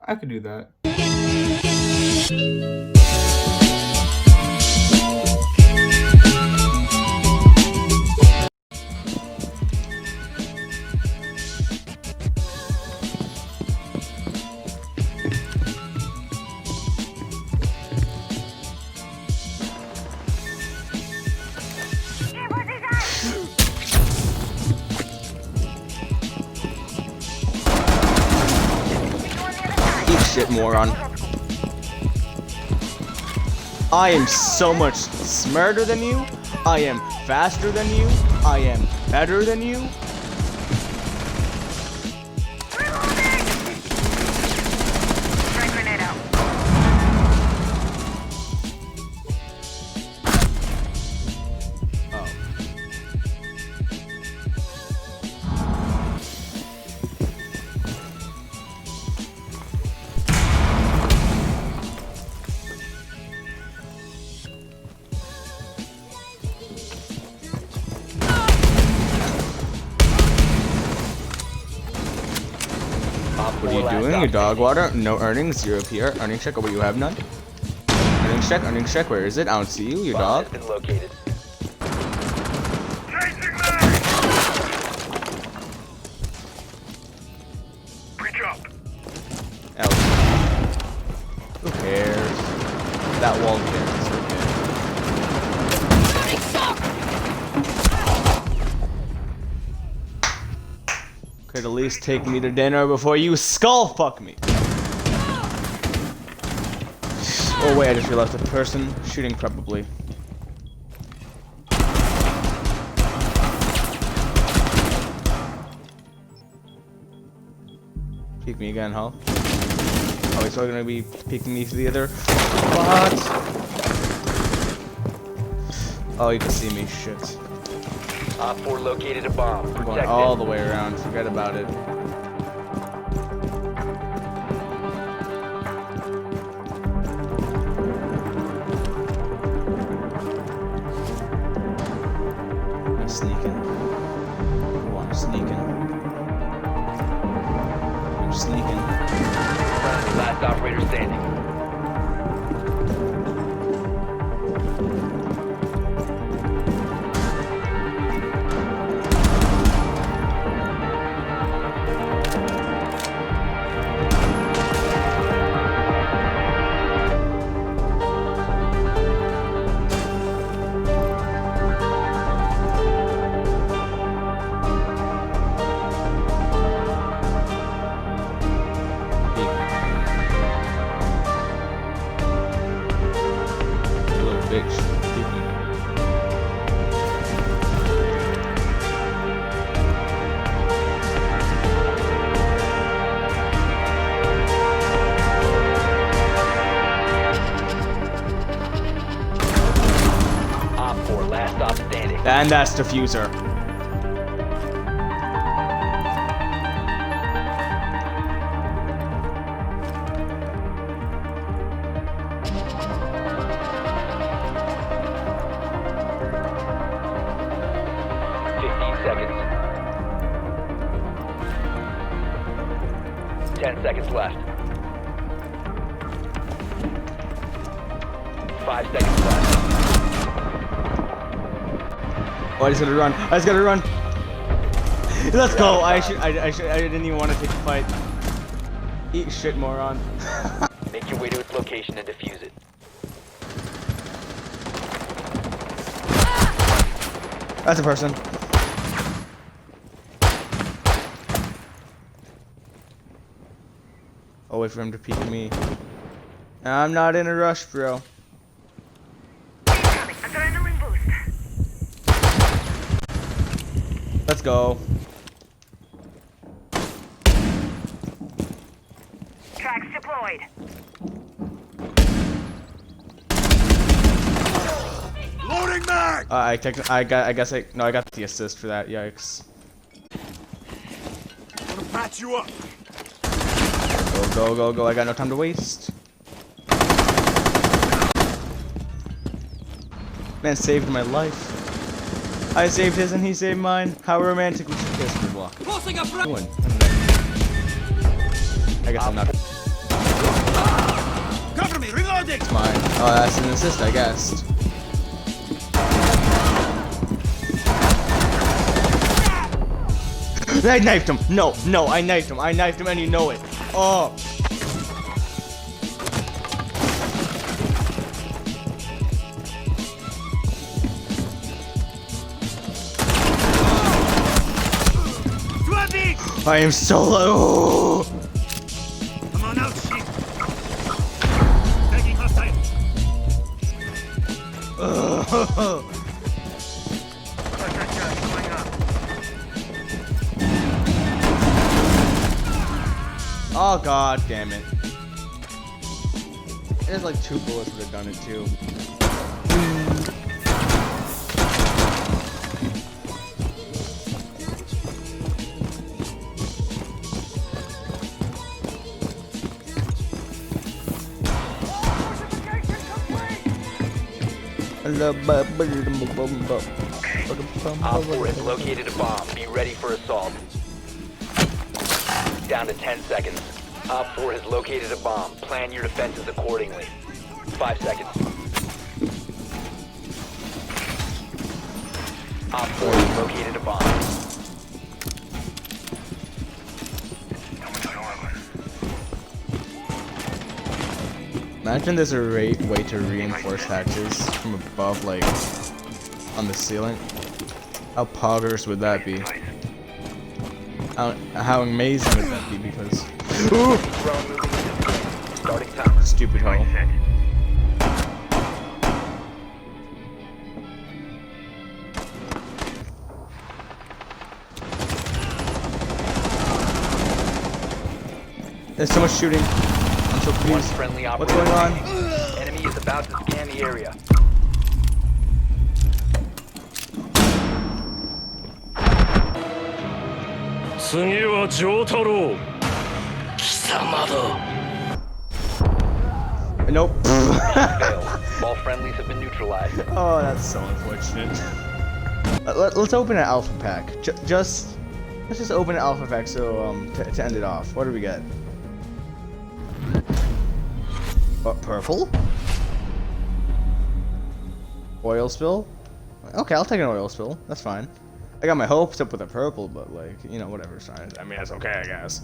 I could do that. Eat shit, moron. I am so much smarter than you. I am faster than you. I am better than you. What are you doing? Your dog water? No earnings, 0 PR. Earnings check, or what, you have none? Earnings check, where is it? I don't see you, your dog. Been located. Out. Who cares? That wall cares. Could at least take me to dinner before you skull fuck me. Oh wait, I just realized a person shooting probably. Peek me again, huh? Oh, he's probably gonna be peeking me through the other. What? Oh, you can see me. Shit. Op 4 located a bomb. I'm going Protect all it. the way around. Forget about it. I'm sneaking. Oh, I'm sneaking. I'm sneaking. Last operator standing. You little bitch. Peek me. Op 4 last stop standing. And that's diffuser. Seconds. 10 seconds left. 5 seconds left. Oh, I just gotta run. I just gotta run. Let's go. I didn't even want to take the fight. Eat shit, moron. Make your way to its location and defuse it. That's a person. I'll wait for him to peek me. I'm not in a rush, bro. Adrenaline boost. Let's go. Tracks deployed. Loading mag! I got the assist for that. Yikes. I'm gonna patch you up. Go, go, go. I got no time to waste. Man saved my life. I saved his and he saved mine. How romantic we should kiss for block. Doing? I guess I'm not. Reloading! It's mine. Oh, that's an assist, I guess. I knifed him. No, no, I knifed him. I knifed him, and you know it. Oh. I am so low. Come on out, sheep! Tagging hostile! Oh god damn it. There's like 2 bullets would have done it too. Op 4 has located a bomb. Be ready for assault. Down to 10 seconds. Op 4 has located a bomb. Plan your defenses accordingly. 5 seconds. Op 4 has located a bomb. Imagine there's a way to reinforce hatches from above, like on the ceiling. How poggers would that be? How amazing would that be? Because ooh, Drone moving into starting timer. stupid hole. There's so much shooting. I'm so One confused. friendly What's operator. going on? Enemy is about to scan the area. Nope. Failed. All friendlies have been neutralized. Oh, that's so unfortunate. Let's open an alpha pack. Let's just open an alpha pack so to end it off. What do we get? What, purple? Oil spill? Okay, I'll take an oil spill. That's fine. I got my hopes up with a purple, but like, you know, whatever. It's fine. I mean, that's okay, I guess.